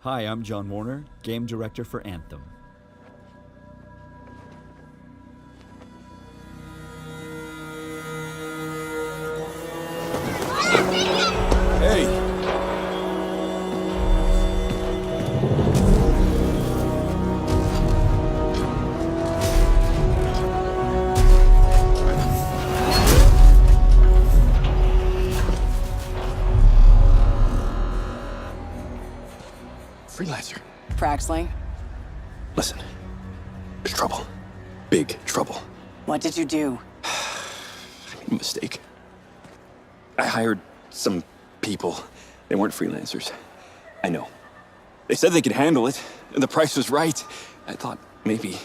Hi, I'm John Warner, Game Director for Anthem. Hey! Freelancer. Fraxley, Listen, there's trouble. Big trouble. what did you do? I made a mistake. I hired some people. They weren't freelancers. I know. They said they could handle it, and the price was right. I thought maybe...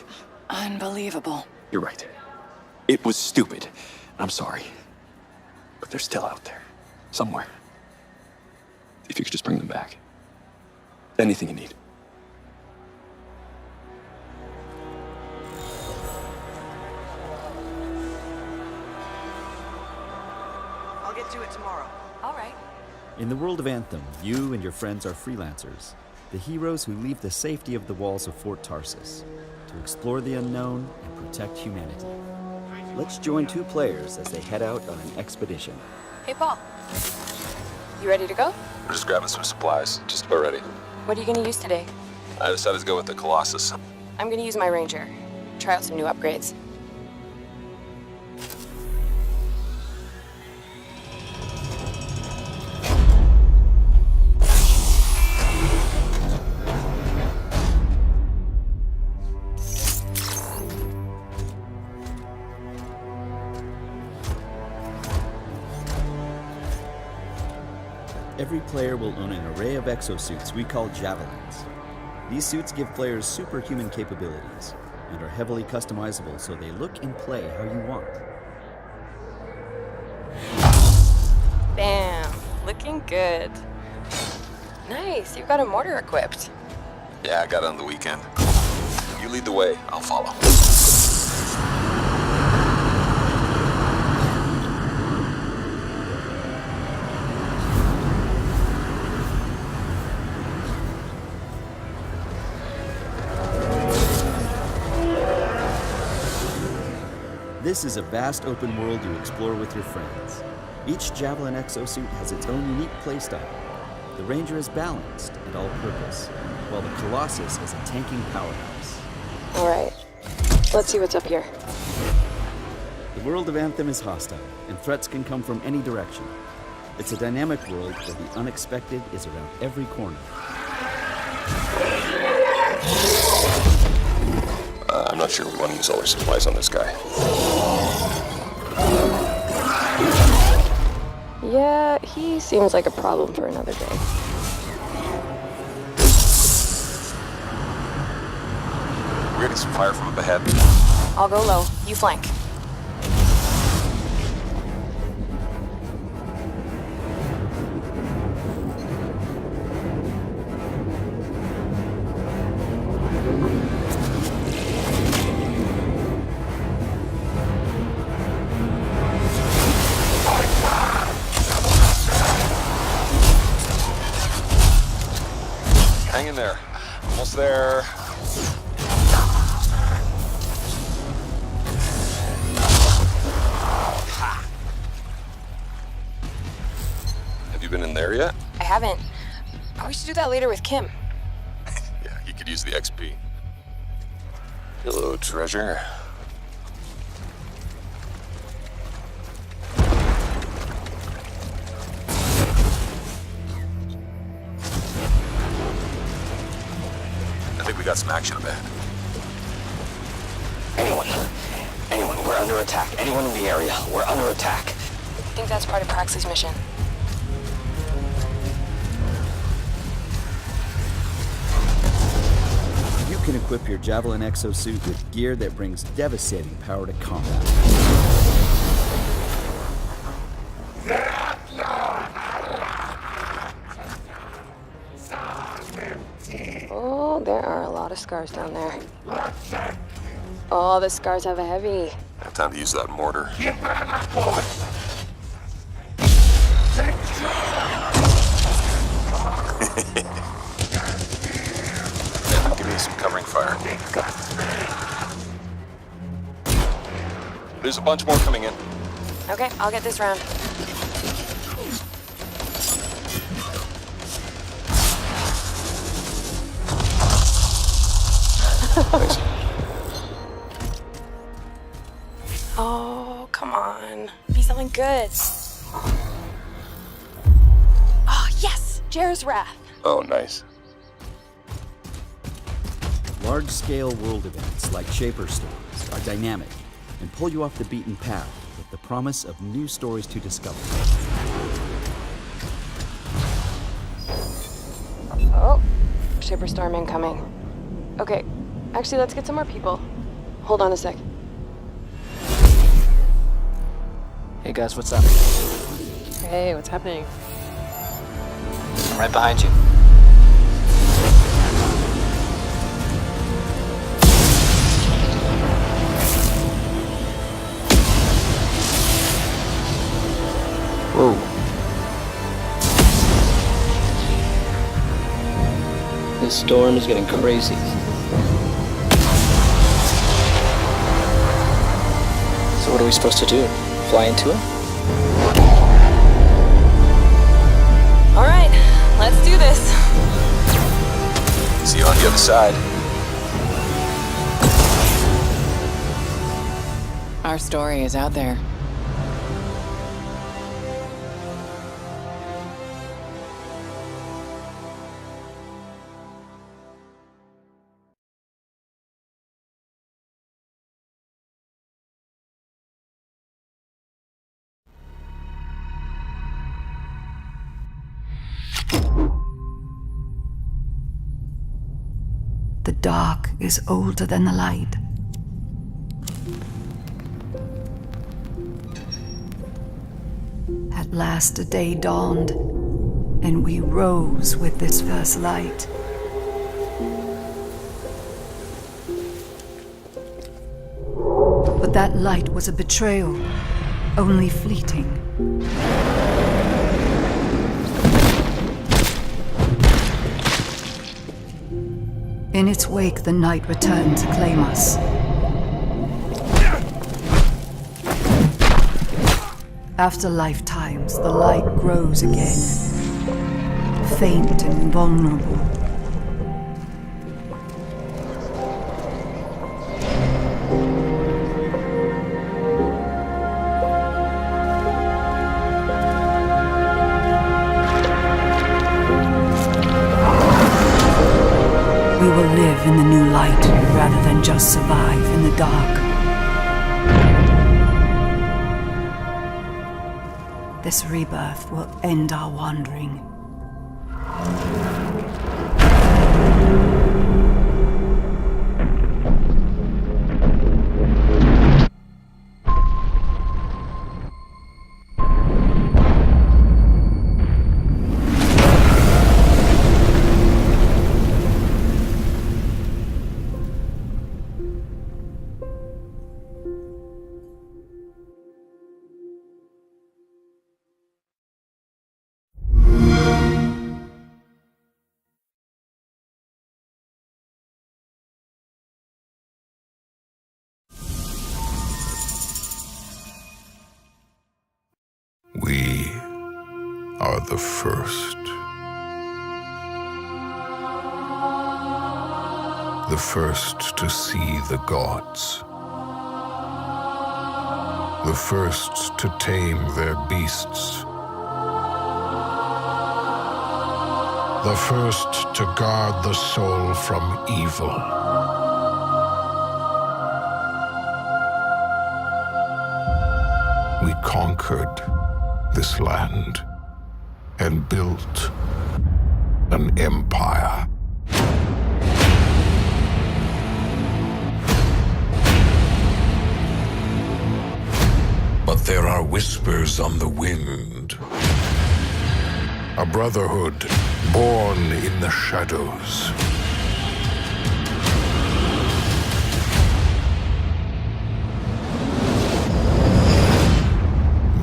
Unbelievable. You're right. It was stupid. I'm sorry. But they're still out there. Somewhere. If you could just bring them back. Anything you need. I'll get to it tomorrow. All right. In the world of Anthem, you and your friends are freelancers, the heroes who leave the safety of the walls of Fort Tarsus to explore the unknown and protect humanity. Let's join two players as they head out on an expedition. Hey, Paul. You ready to go? I'm just grabbing some supplies, just about ready. What are you going to use today? I decided to go with the Colossus. I'm going to use my Ranger. Try out some new upgrades. Every player will own an array of exosuits we call Javelins. These suits give players superhuman capabilities and are heavily customizable so they look and play how you want. Bam. Looking good. Nice. You've got a mortar equipped. Yeah, I got it on the weekend. You lead the way, I'll follow. This is a vast open world you explore with your friends. Each Javelin exosuit has its own unique playstyle. The Ranger is balanced and all-purpose, while the Colossus is a tanking powerhouse. All right. Let's see what's up here. The world of Anthem is hostile, and threats can come from any direction. It's a dynamic world where the unexpected is around every corner. I'm not sure we want to use all our supplies on this guy. Yeah, he seems like a problem for another day. We're getting some fire from up ahead. I'll go low. You flank. Hang in there. Almost there. Have you been in there yet? I haven't. We should do that later with Kim. Yeah, you could use the XP. Hello, treasure. I think we got some action up ahead. Anyone, we're under attack. Anyone in the area, we're under attack. I think that's part of Praxley's mission. You can equip your Javelin exosuit with gear that brings devastating power to combat. Oh, there are a lot of scars down there. Oh, the scars have a heavy. I have time to use that mortar. this. I'm covering fire. There's a bunch more coming in. Okay, I'll get this round. Thanks. Oh, come on. Be something good. Oh, yes! Jar's Wrath. Oh, nice. Large-scale world events like Shaper Storms are dynamic and pull you off the beaten path with the promise of new stories to discover. Oh, Shaper Storm incoming. Okay, actually, let's get some more people. Hold on a sec. Hey guys, what's up? Hey, what's happening? I'm right behind you. Whoa. This storm is getting crazy. So what are we supposed to do? Fly into him? All right, let's do this. See you on the other side. Our story is out there. The dark is older than the light. At last a day dawned, and we rose with this first light. But that light was a betrayal, only fleeting. In its wake, the night returned to claim us. After lifetimes, the light grows again, faint and vulnerable. We will live in the new light rather than just survive in the dark. This rebirth will end our wandering. We are the first. The first to see the gods. The first to tame their beasts. The first to guard the soul from evil. We conquered this land and built an empire. But there are whispers on the wind. A brotherhood born in the shadows.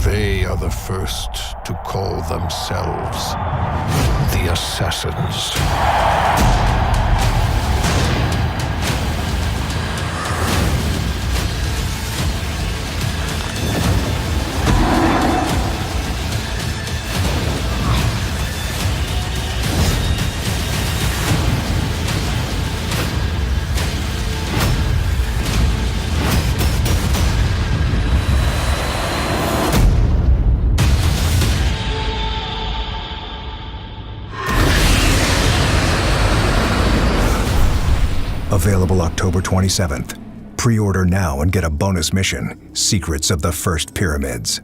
They are the first to call themselves the Assassins. Available October 27th. Pre-order now and get a bonus mission, Secrets of the First Pyramids.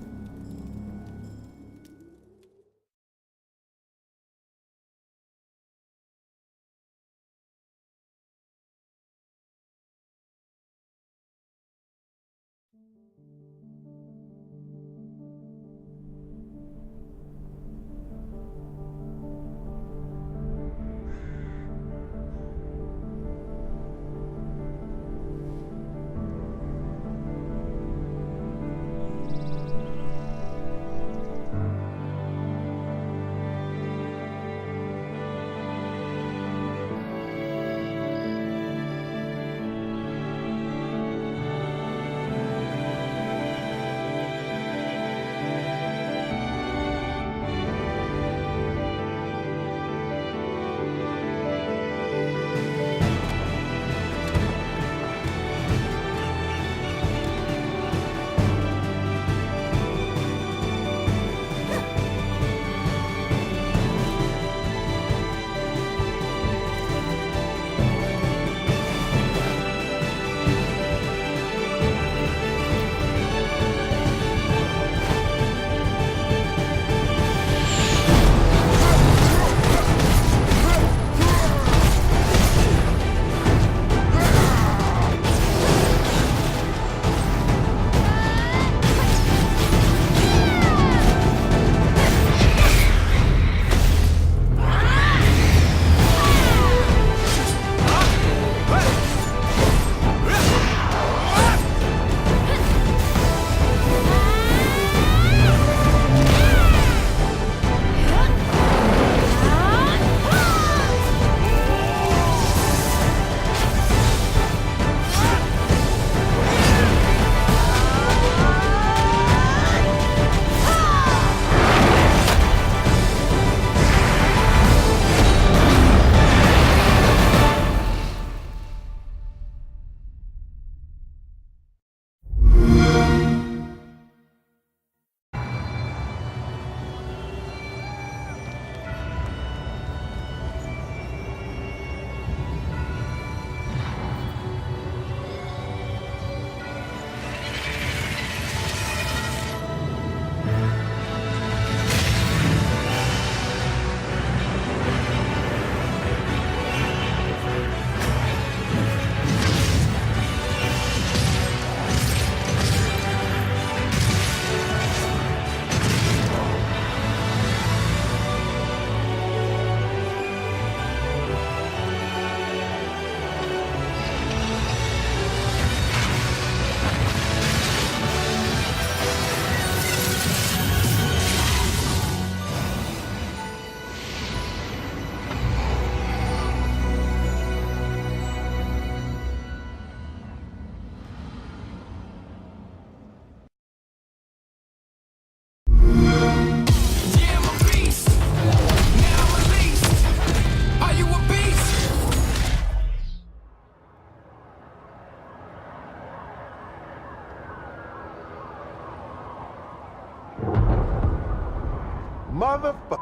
Motherfucker.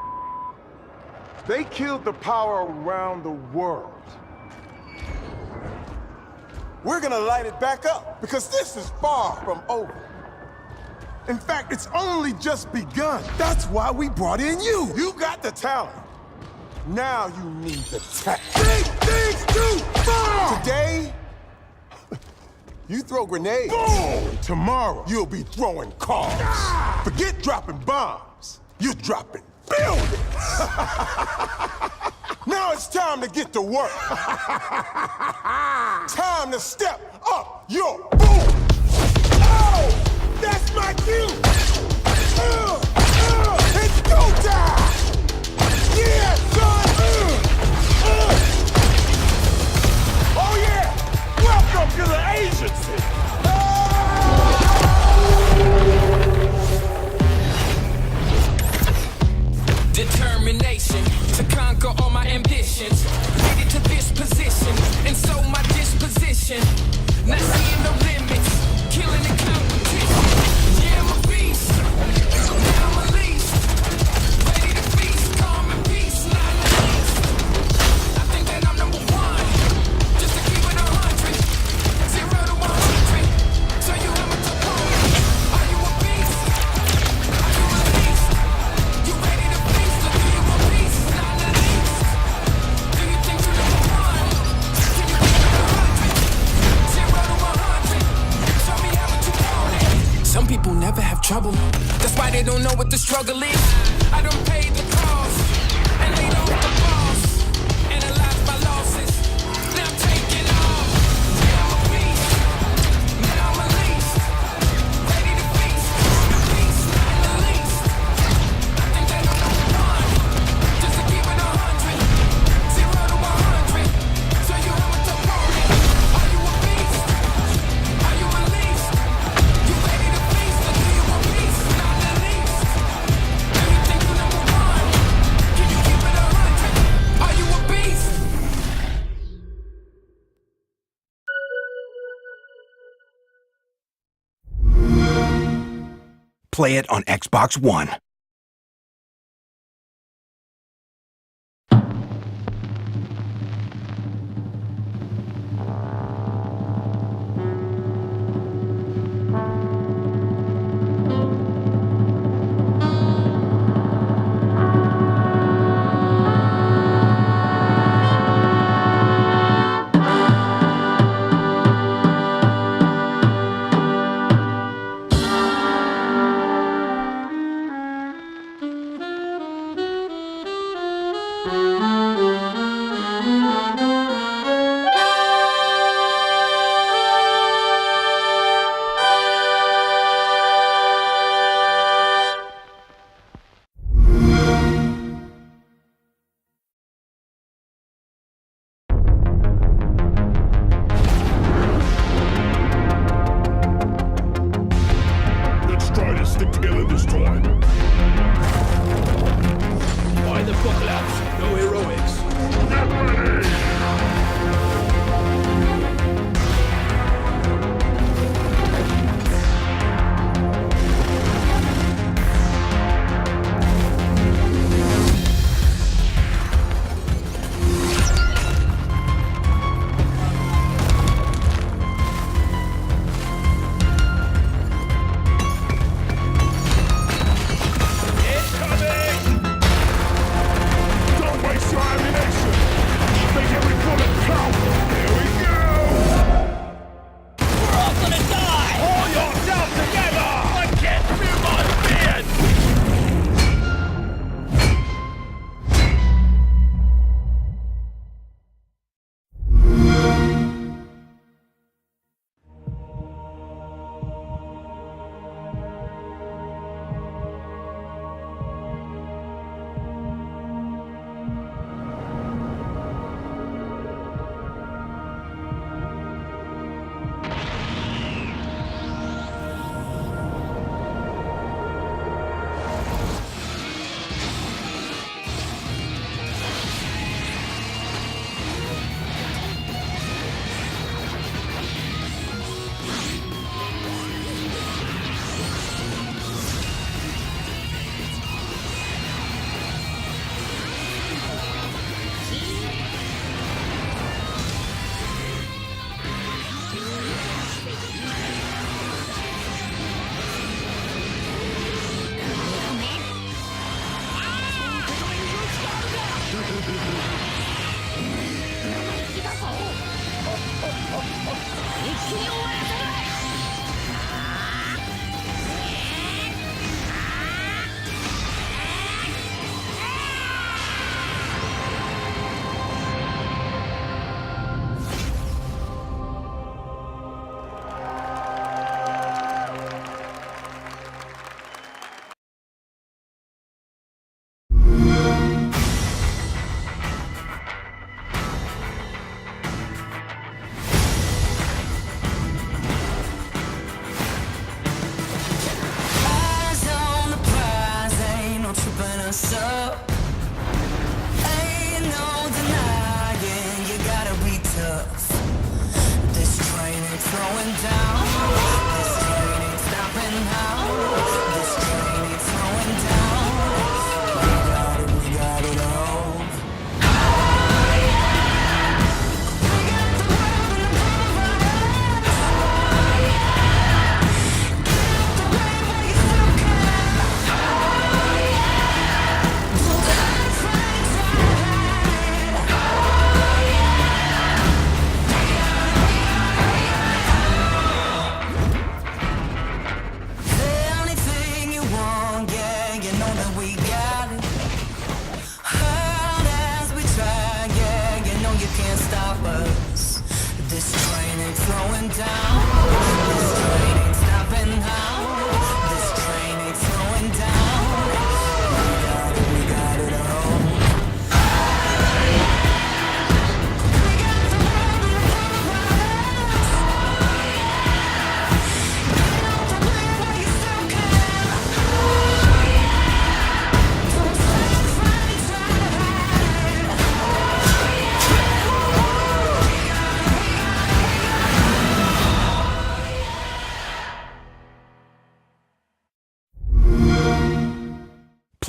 They killed the power around the world. We're gonna light it back up, because this is far from over. In fact, it's only just begun. That's why we brought in you. You got the talent. Now you need the tech. Big things too far! Today, you throw grenades. Boom! Tomorrow, you'll be throwing cars. Forget dropping bombs. You're dropping buildings. Now it's time to get to work. Time to step up your boom. Oh, that's my cue. It's go time. Yeah, son. Oh yeah. Welcome to the agency. Determination to conquer all my ambitions. Leading to this position, and so my disposition. Not seeing no limits, killing the competition. Yeah, I'm a beast. That's why they don't know what the struggle is. I done paid the cost and laid off the boss. Analyzed my losses. Now I'm taking off. Yeah, I'm a beast. Now I'm released. Ready to feast. Beast, not the least. I think that I'm number one. Just to keep it 100. 0 to 100. So you have a opponent. Are you a beast? Are you released? You ready to feast? Or do you a beast? Not the least. Do you think you're number one? Can you keep it 100? Are you a beast? Play it on Xbox One.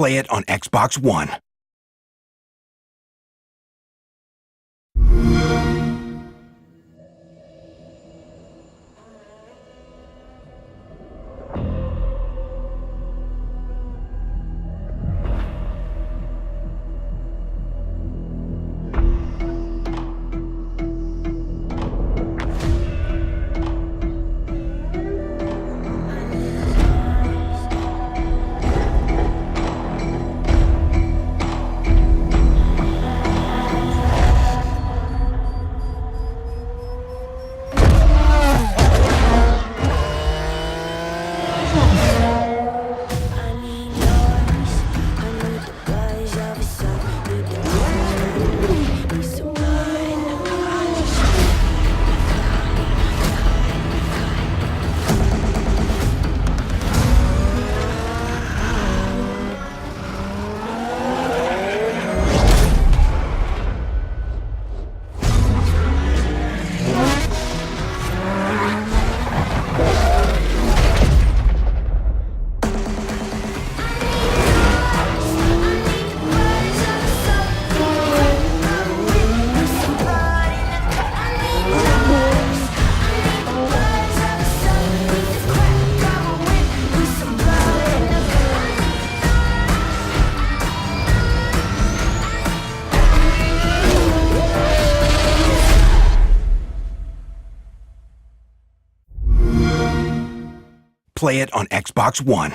Play it on Xbox One. Play it on Xbox One.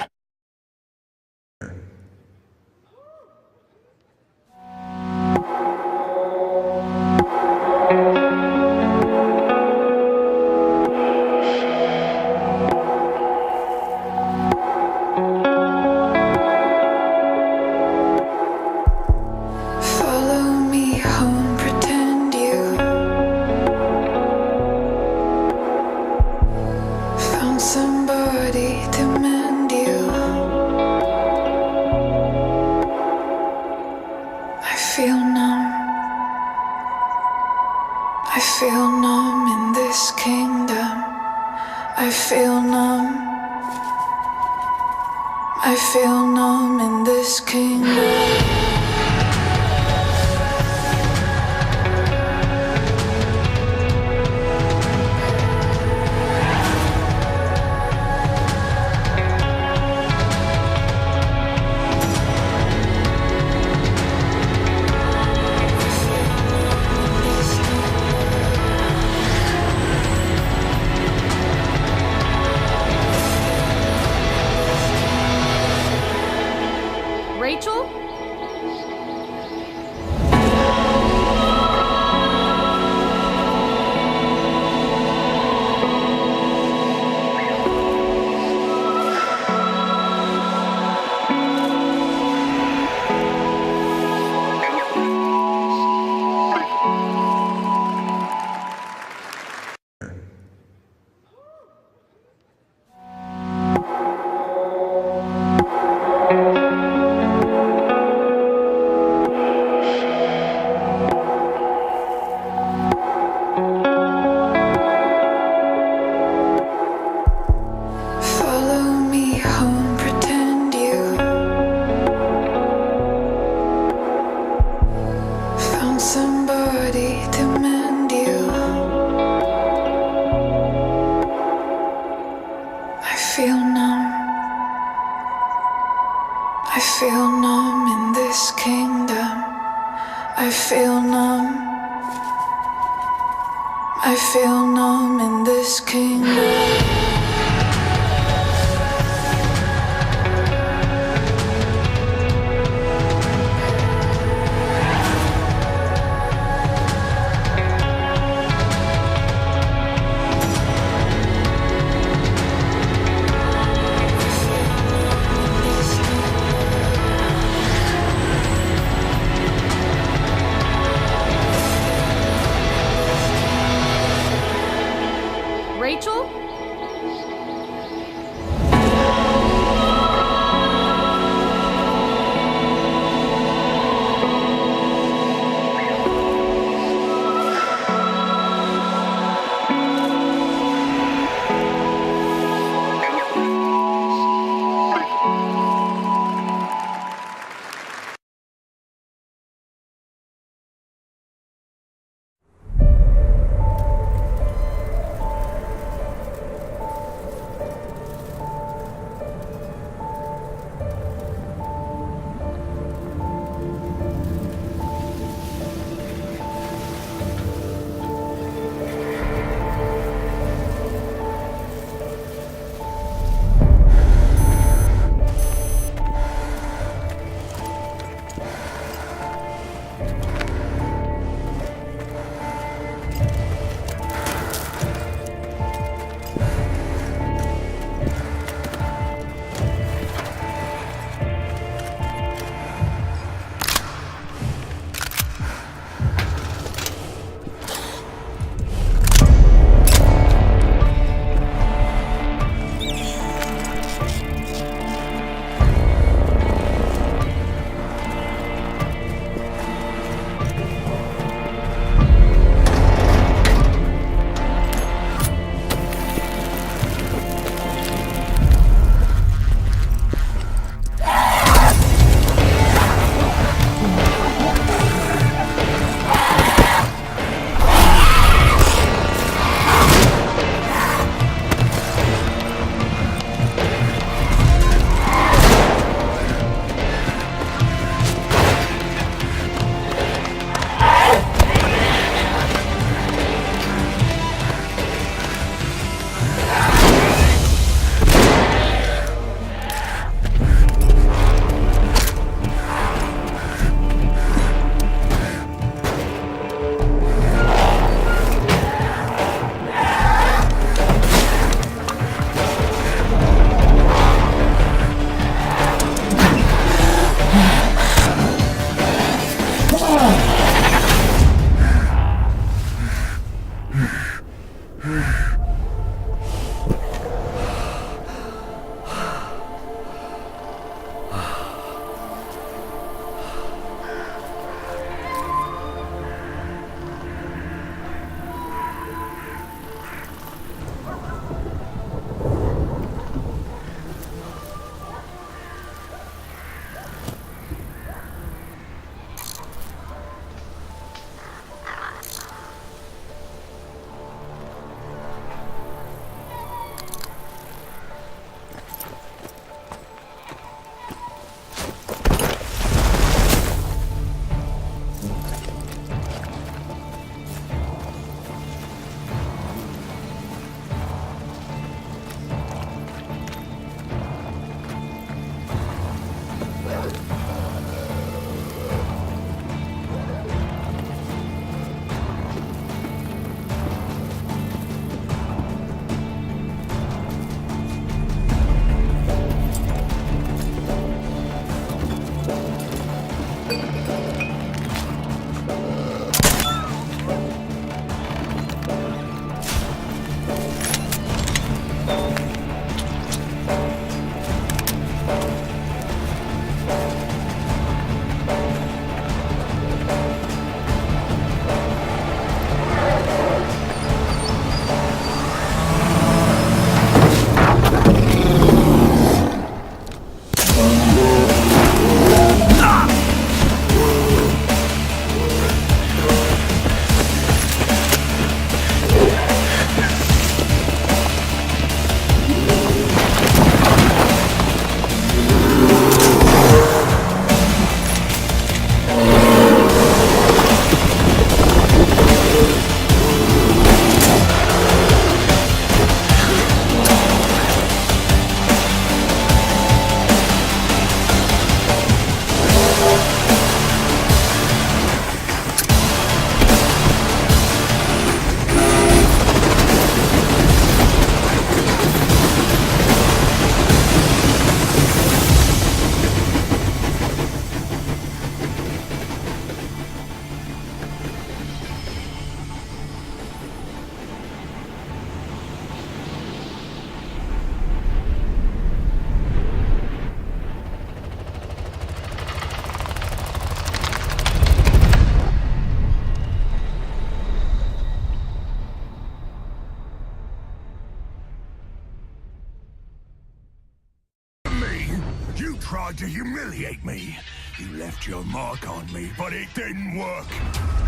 Tried to humiliate me. You left your mark on me, but it didn't work.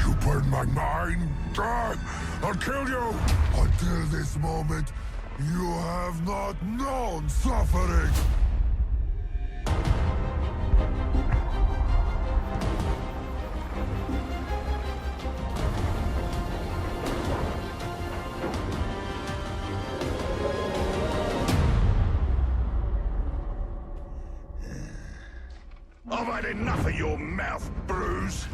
You burned my mind. I'll kill you. Until this moment, you have not known suffering. I've had enough of your mouth, Bruce.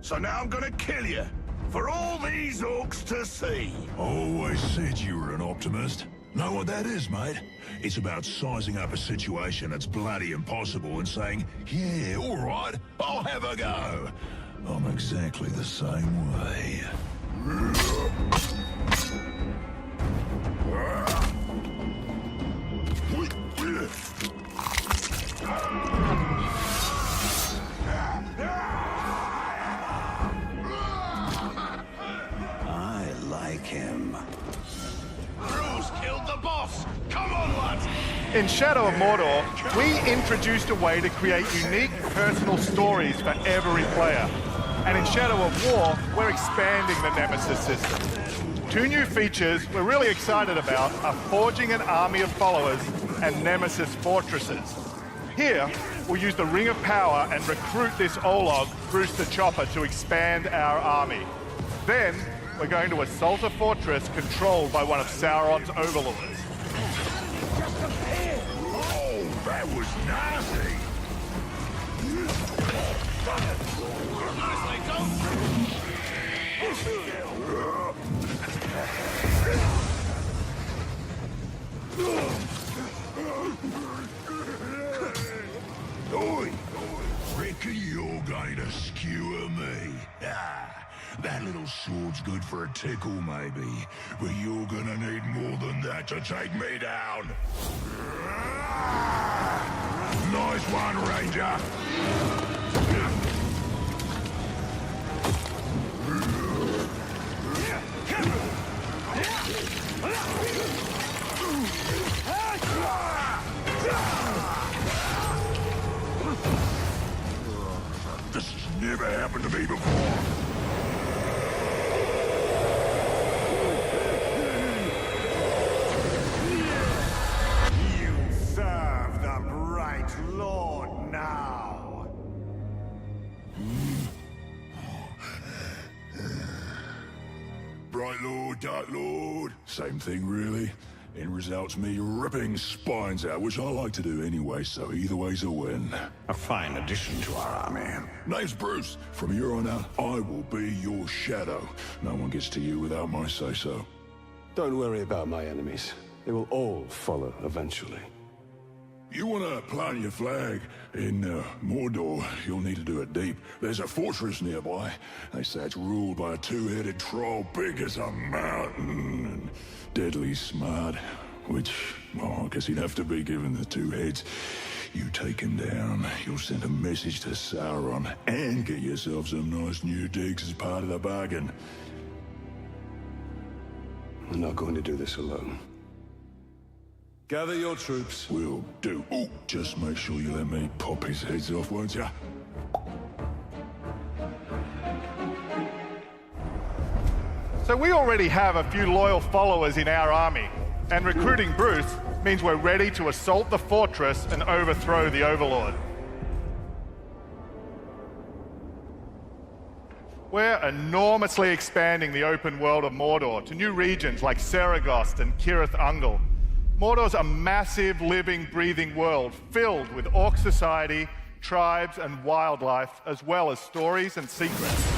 So now I'm gonna kill you. For all these orcs to see. Always said you were an optimist. Know what that is, mate? It's about sizing up a situation that's bloody impossible and saying, yeah, all right, I'll have a go. I'm exactly the same way. I like him. Bruce killed the boss! Come on, lads! In Shadow of Mordor, we introduced a way to create unique personal stories for every player. And in Shadow of War, we're expanding the Nemesis system. 2 new features we're really excited about are forging an army of followers and Nemesis fortresses. Here, we'll use the Ring of Power and recruit this Olog, Bruce the Chopper, to expand our army. Then, we're going to assault a fortress controlled by one of Sauron's overlords. Oh, that was nasty! Oi! Reckon you're going to skewer me? That little sword's good for a tickle, maybe. But you're gonna need more than that to take me down. Nice one, Ranger. This has never happened to me before. Lord now. Bright Lord, Dark Lord, same thing really. End result's me ripping spines out, which I like to do anyway, so either way's a win. A fine addition to our army. Name's Bruce. From here on out, I will be your shadow. No one gets to you without my say-so. Don't worry about my enemies. They will all follow eventually. You want to plant your flag in Mordor, you'll need to do it deep. There's a fortress nearby. They say it's ruled by a two-headed troll big as a mountain and deadly smart. Which, well, I guess he'd have to be given the two heads. You take him down, you'll send a message to Sauron and get yourself some nice new digs as part of the bargain. I'm not going to do this alone. Gather your troops. Will do. Ooh, just make sure you let me pop his heads off, won't ya? So we already have a few loyal followers in our army, and recruiting Bruce means we're ready to assault the fortress and overthrow the Overlord. We're enormously expanding the open world of Mordor to new regions like Saragost and Cirith Ungol. Mordor's a massive, living, breathing world filled with orc society, tribes, and wildlife, as well as stories and secrets.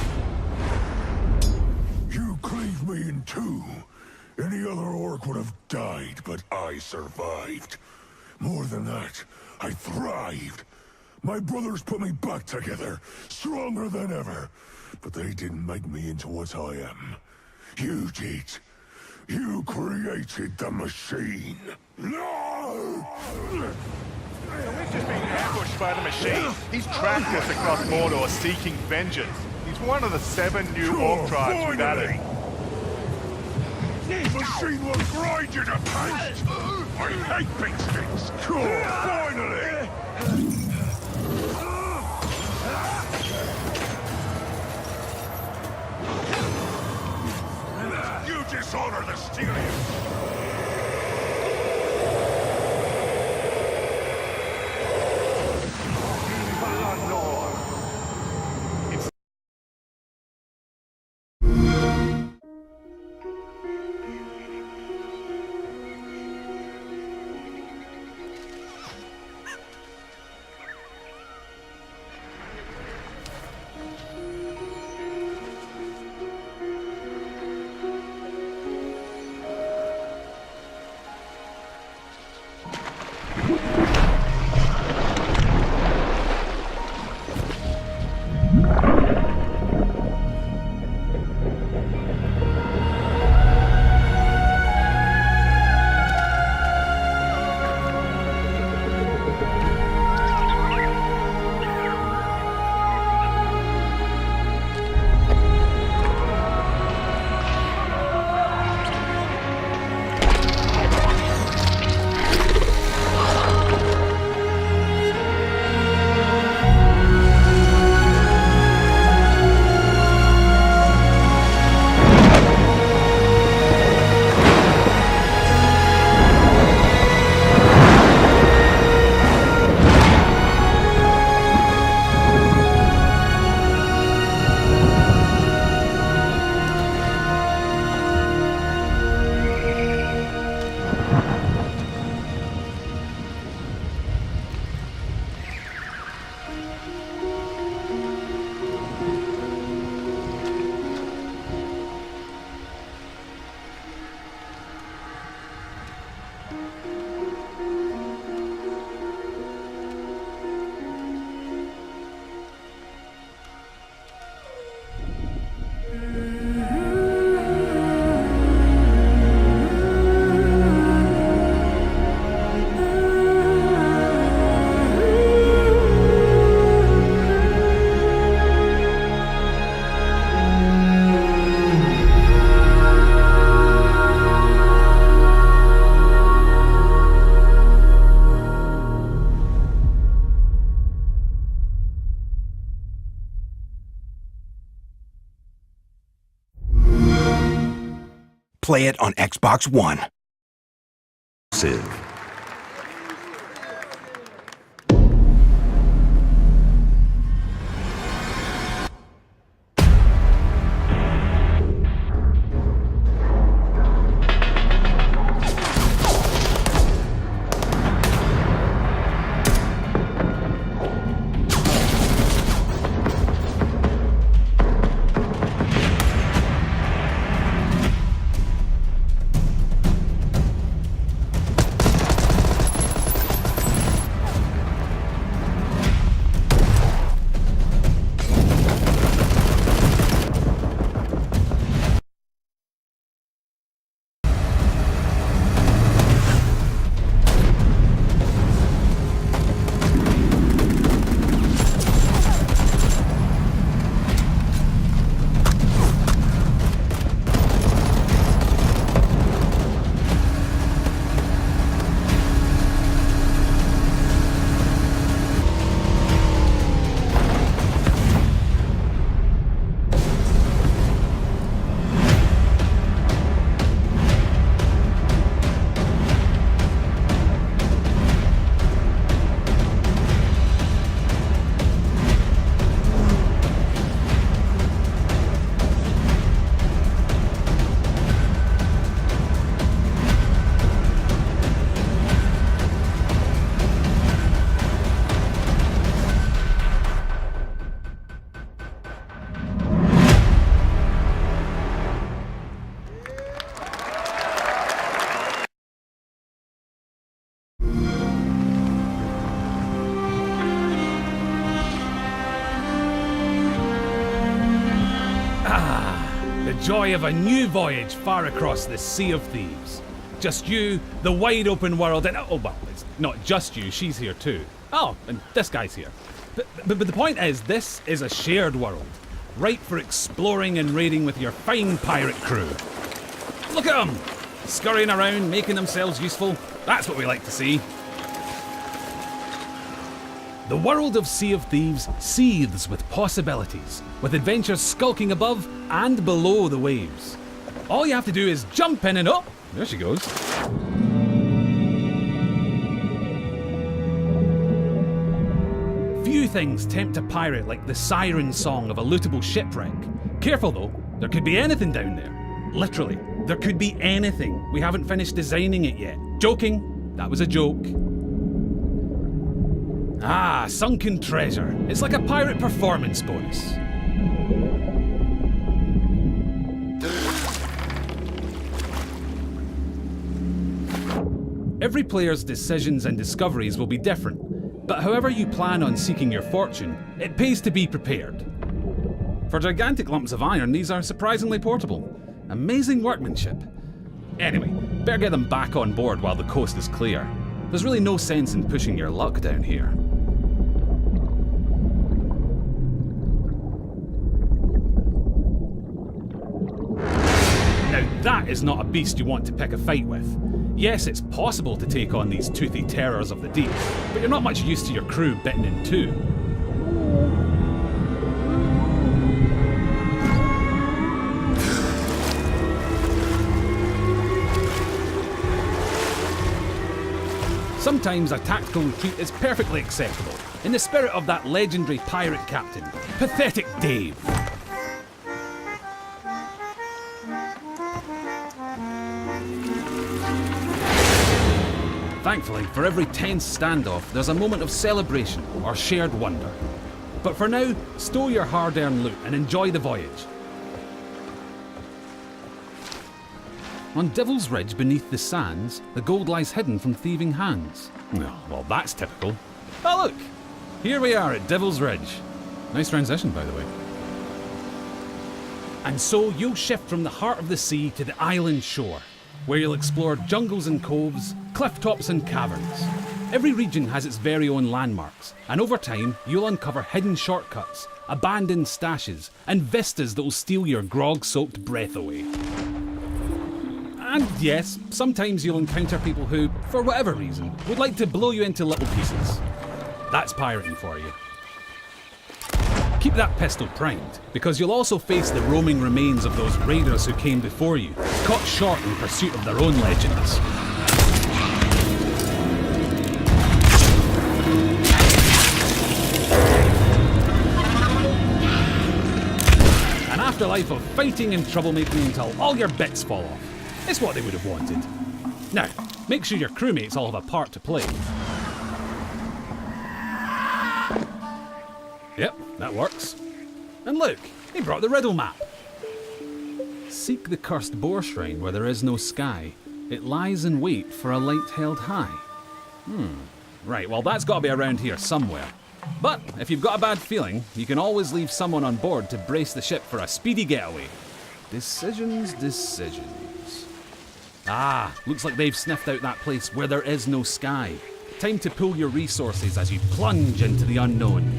You cleaved me in two. Any other orc would have died, but I survived. More than that, I thrived. My brothers put me back together, stronger than ever. But they didn't make me into what I am. You did. You created the machine. No! We've just been ambushed by the machine. He's tracked us across Mordor seeking vengeance. He's one of the 7 new orc tribes we've added. The machine will grind you to paste! I hate big sticks! Finally! You dishonor the Styrians! Play it on Xbox One. joy of a new voyage far across the Sea of Thieves. Just you, the wide open world, and oh well, it's not just you, she's here too. Oh, and this guy's here. But the point is, this is a shared world, ripe for exploring and raiding with your fine pirate crew. Look at them! Scurrying around, making themselves useful. That's what we like to see. The world of Sea of Thieves seethes with possibilities, with adventures skulking above and below the waves. All you have to do is jump in and oh, there she goes. Few things tempt a pirate like the siren song of a lootable shipwreck. Careful though, there could be anything down there. Literally, there could be anything. We haven't finished designing it yet. Joking, that was a joke. Ah, sunken treasure. It's like a pirate performance bonus. Every player's decisions and discoveries will be different, but however you plan on seeking your fortune, it pays to be prepared. For gigantic lumps of iron, these are surprisingly portable. Amazing workmanship. Anyway, better get them back on board while the coast is clear. There's really no sense in pushing your luck down here. Now that is not a beast you want to pick a fight with. Yes, it's possible to take on these toothy terrors of the deep, but you're not much used to your crew bitten in two. Sometimes a tactical retreat is perfectly acceptable, in the spirit of that legendary pirate captain, Pathetic Dave. Thankfully, for every tense standoff, there's a moment of celebration or shared wonder. But for now, stow your hard-earned loot and enjoy the voyage. On Devil's Ridge beneath the sands, the gold lies hidden from thieving hands. Well, that's typical. Oh look! Here we are at Devil's Ridge. Nice transition, by the way. And so you'll shift from the heart of the sea to the island shore, where you'll explore jungles and coves, cliff tops and caverns. Every region has its very own landmarks, and over time you'll uncover hidden shortcuts, abandoned stashes, and vistas that will steal your grog-soaked breath away. And yes, sometimes you'll encounter people who, for whatever reason, would like to blow you into little pieces. That's pirating for you. Keep that pistol primed, because you'll also face the roaming remains of those raiders who came before you, caught short in pursuit of their own legends. An afterlife of fighting and troublemaking until all your bits fall off. It's what they would have wanted. Now, make sure your crewmates all have a part to play. Yep, that works. And look, he brought the riddle map. Seek the cursed boar shrine where there is no sky. It lies in wait for a light held high. Right, well that's got to be around here somewhere. But if you've got a bad feeling, you can always leave someone on board to brace the ship for a speedy getaway. Decisions. Ah, looks like they've sniffed out that place where there is no sky. Time to pool your resources as you plunge into the unknown.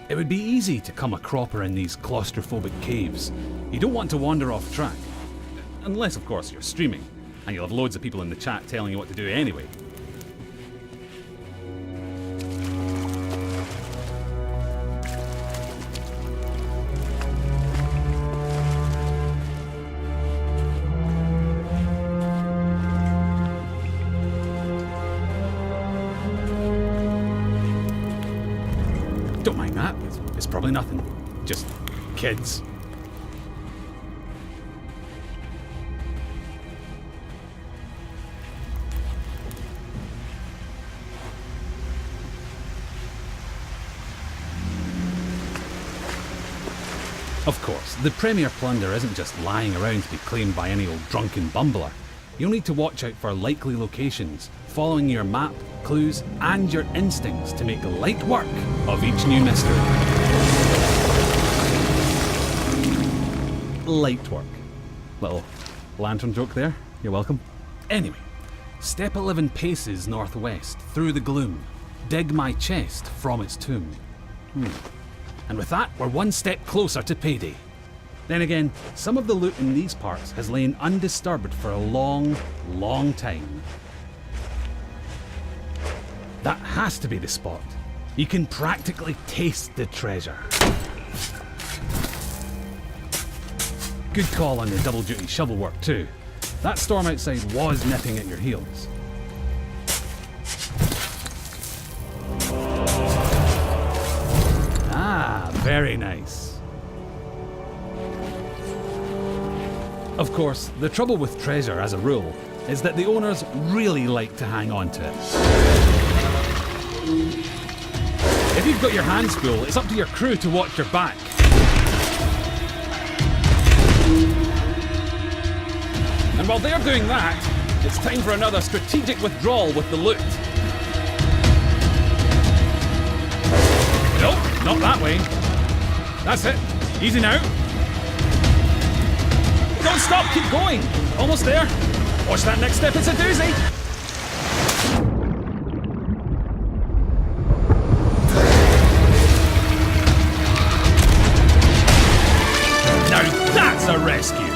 It would be easy to come a cropper in these claustrophobic caves. You don't want to wander off track. Unless, of course, you're streaming, and you'll have loads of people in the chat telling you what to do anyway. Don't mind that, it's probably nothing. Just kids. Of course, the Premier Plunder isn't just lying around to be claimed by any old drunken bumbler. You'll need to watch out for likely locations, following your map, clues, and your instincts to make light work of each new mystery. Light work. Little lantern joke there, you're welcome. Anyway, step 11 paces northwest, through the gloom. Dig my chest from its tomb. And with that, we're one step closer to payday. Then again, some of the loot in these parts has lain undisturbed for a long, long time. That has to be the spot. You can practically taste the treasure. Good call on the double duty shovel work too. That storm outside was nipping at your heels. Ah, very nice. Of course, the trouble with treasure as a rule is that the owners really like to hang on to it. If you've got your hands full, it's up to your crew to watch your back. And while they're doing that, it's time for another strategic withdrawal with the loot. Nope, not that way. That's it. Easy now. Don't stop, keep going. Almost there. Watch that next step, it's a doozy. Now that's a rescue.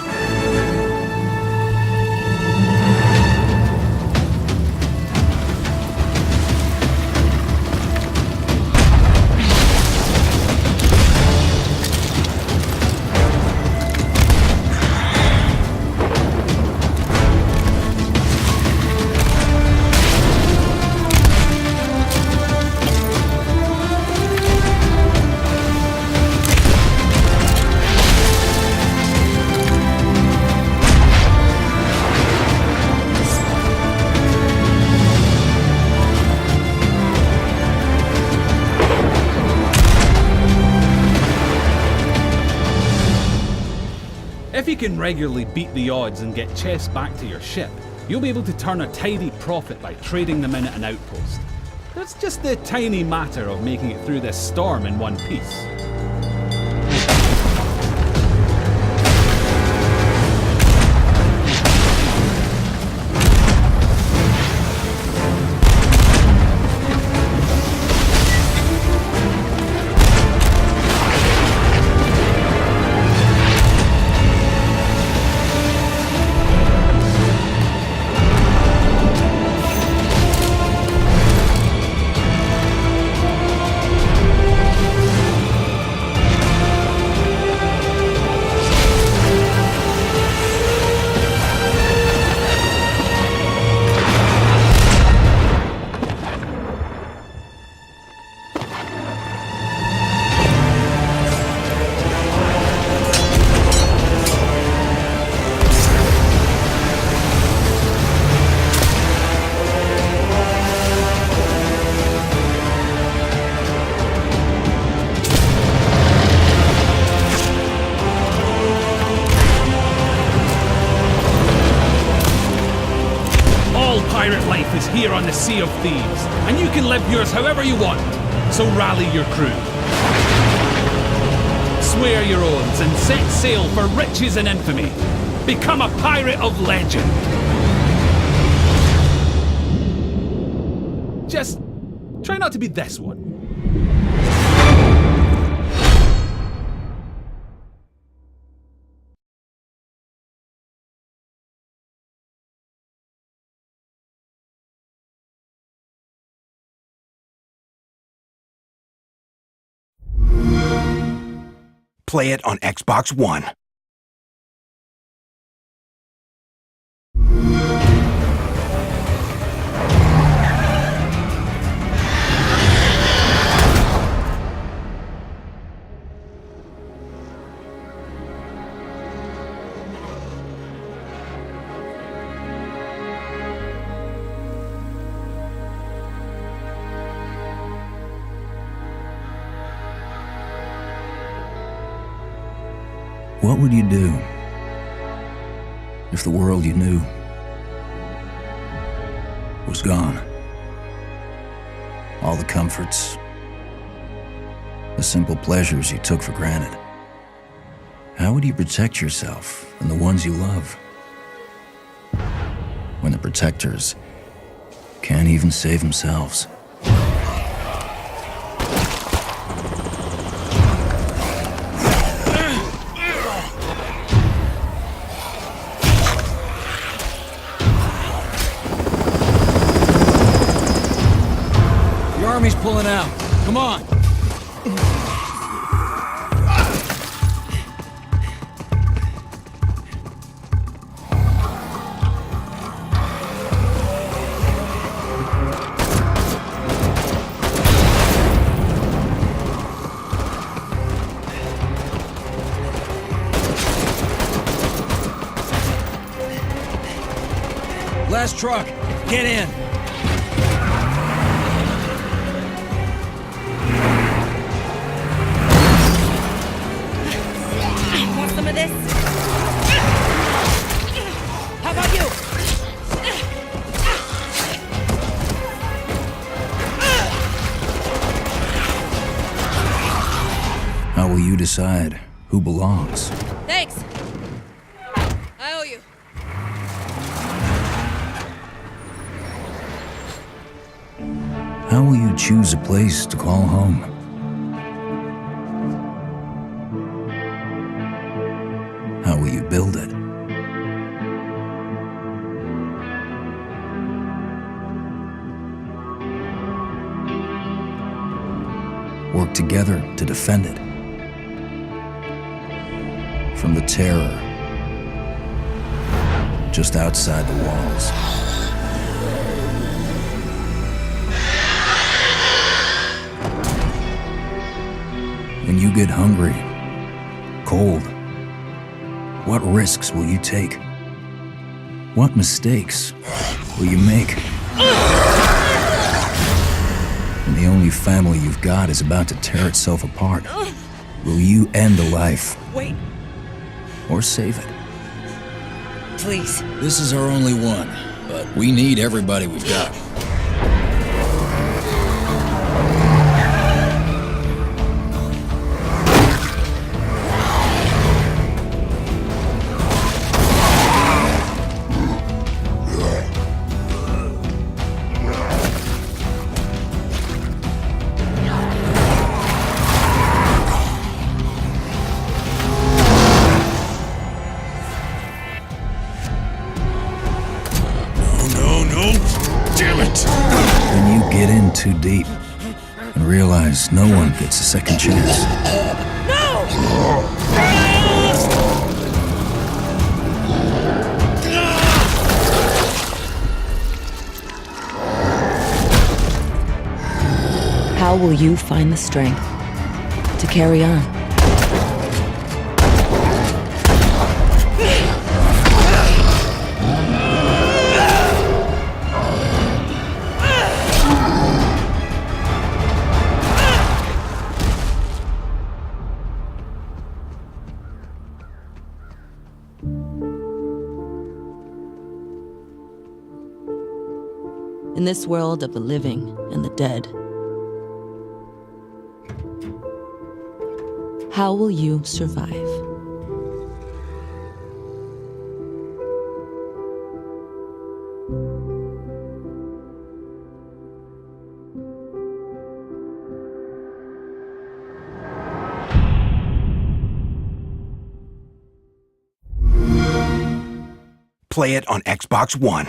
If you can regularly beat the odds and get chests back to your ship, you'll be able to turn a tidy profit by trading them in at an outpost. It's just the tiny matter of making it through this storm in one piece. Pirate life is here on the Sea of Thieves, and you can live yours however you want, so rally your crew. Swear your oaths and set sail for riches and infamy. Become a pirate of legend. Just try not to be this one. Play it on Xbox One. What would you do if the world you knew was gone. All the comforts, the simple pleasures you took for granted. How would you protect yourself and the ones you love when the protectors can't even save themselves? The army's pulling out. Come on. Last truck, get in. Want some of this? How about you? How will you decide who belongs? Thanks. I owe you. How will you choose a place to call home? How will you build it? Work together to defend it from the terror just outside the walls. When you get hungry, cold, what risks will you take? What mistakes will you make? When the only family you've got is about to tear itself apart, will you end a life? Wait. Or save it? Please. This is our only one, but we need everybody we've got. When you get in too deep and realize no one gets a second chance. How will you find the strength to carry on? In this world of the living and the dead, how will you survive? Play it on Xbox One.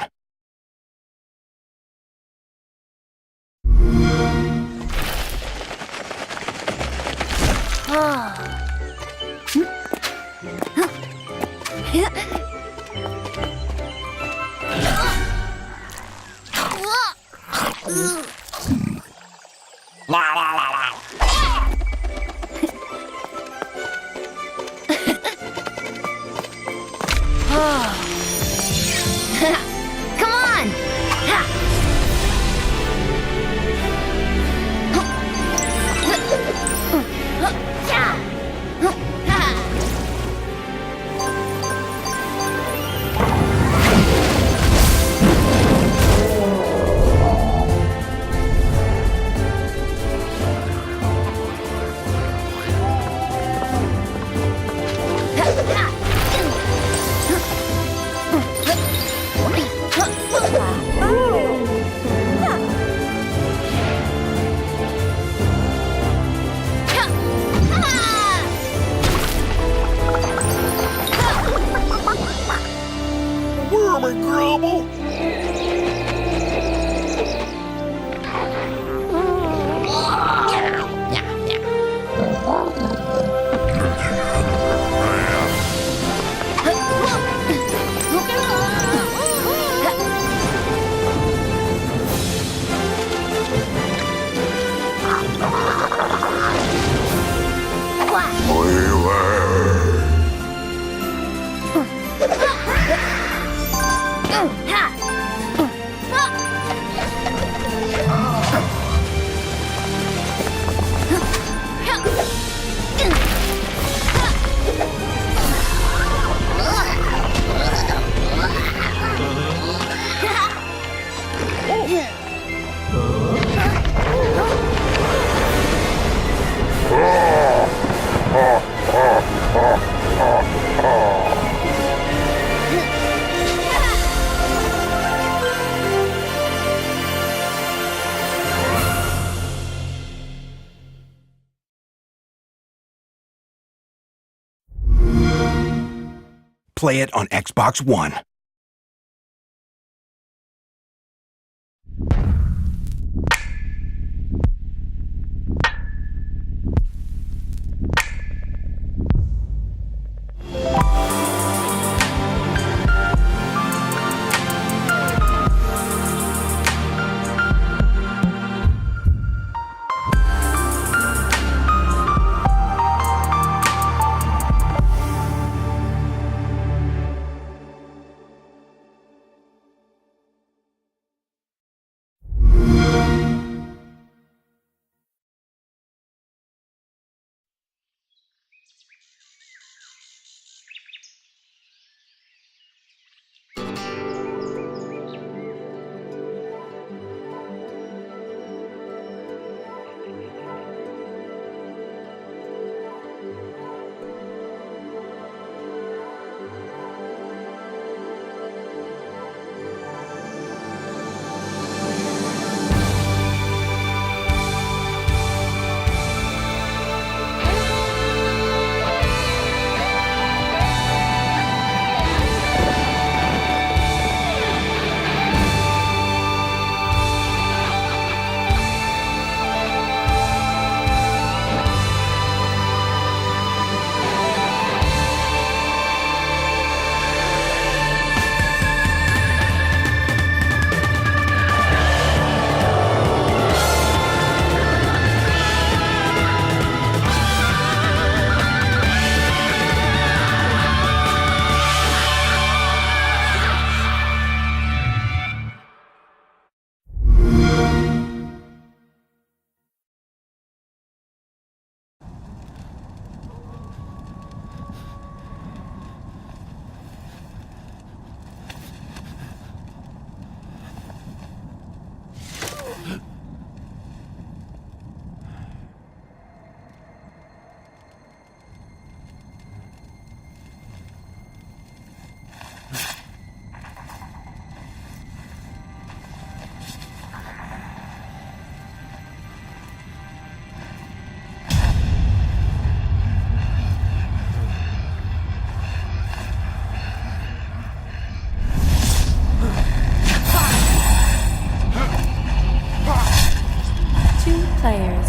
Come on! armor grumble? Play it on Xbox One.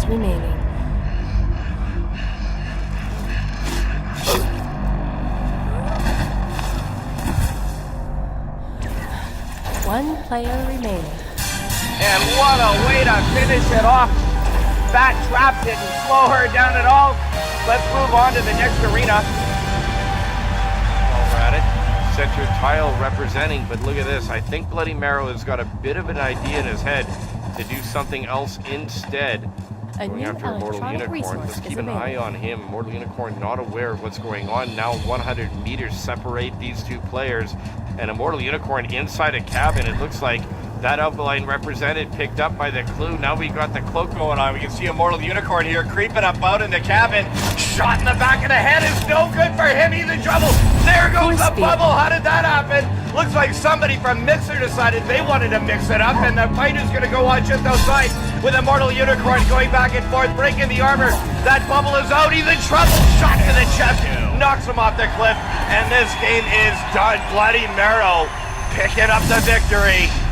remaining. One player remaining. And what a way to finish it off. That trap didn't slow her down at all. Let's move on to the next arena. While we're at it, center tile representing, but look at this. I think Bloody Marrow has got a bit of an idea in his head to do something else instead. Going after Immortal Unicorn. Let's keep an eye on him. Immortal Unicorn not aware of what's going on. Now 100 meters separate these two players. And Immortal Unicorn inside a cabin. It looks like that outline represented, picked up by the clue. Now we got the cloak going on. We can see Immortal Unicorn here creeping up out in the cabin. Shot in the back of the head is no good for him. He's in trouble. There goes the bubble. How did that happen? Looks like somebody from Mixer decided they wanted to mix it up, and the fight is going to go on just outside with Immortal Unicorn going back and forth, breaking the armor. That bubble is out. He's in trouble. Shot to the chest. Knocks him off the cliff, and this game is done. Bloody Marrow Picking up the victory.